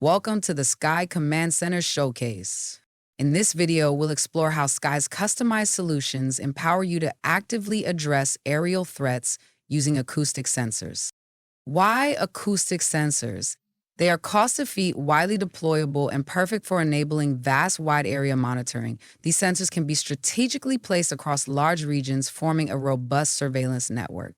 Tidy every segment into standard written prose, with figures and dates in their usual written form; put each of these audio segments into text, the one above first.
Welcome to the Skhy Command Center Showcase. In this video, we'll explore how Skhy's customized solutions empower you to actively address aerial threats using acoustic sensors. Why acoustic sensors? They are cost-effective, widely deployable, and perfect for enabling vast wide area monitoring. These sensors can be strategically placed across large regions, forming a robust surveillance network.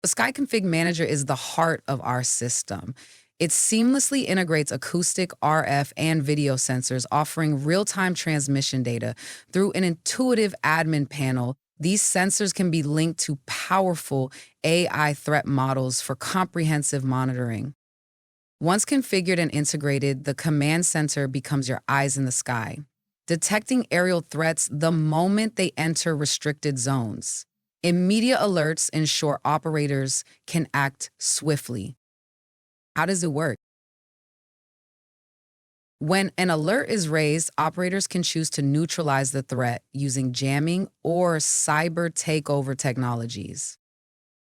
The Skhy Config Manager is the heart of our system. It seamlessly integrates acoustic, RF, and video sensors, offering real-time transmission data. Through an intuitive admin panel, these sensors can be linked to powerful AI threat models for comprehensive monitoring. Once configured and integrated, the command center becomes your eyes in the sky, detecting aerial threats the moment they enter restricted zones. Immediate alerts ensure operators can act swiftly. How does it work? When an alert is raised, operators can choose to neutralize the threat using jamming or cyber takeover technologies.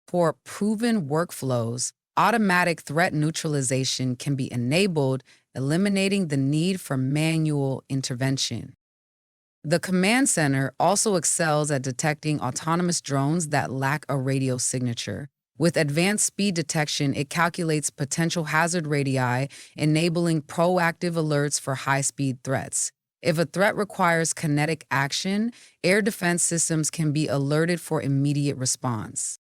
For proven workflows, automatic threat neutralization can be enabled, eliminating the need for manual intervention. The command center also excels at detecting autonomous drones that lack a radio signature. With advanced speed detection, it calculates potential hazard radii, enabling proactive alerts for high-speed threats. If a threat requires kinetic action, air defense systems can be alerted for immediate response.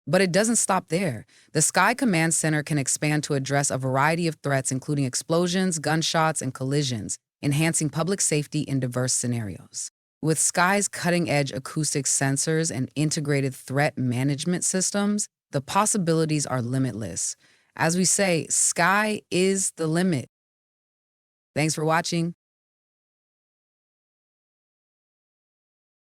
But it doesn't stop there. The Skhy Command Center can expand to address a variety of threats, including explosions, gunshots, and collisions, enhancing public safety in diverse scenarios. With Skhy's cutting-edge acoustic sensors and integrated threat management systems, the possibilities are limitless. As we say, Skhy is the limit. Thanks for watching.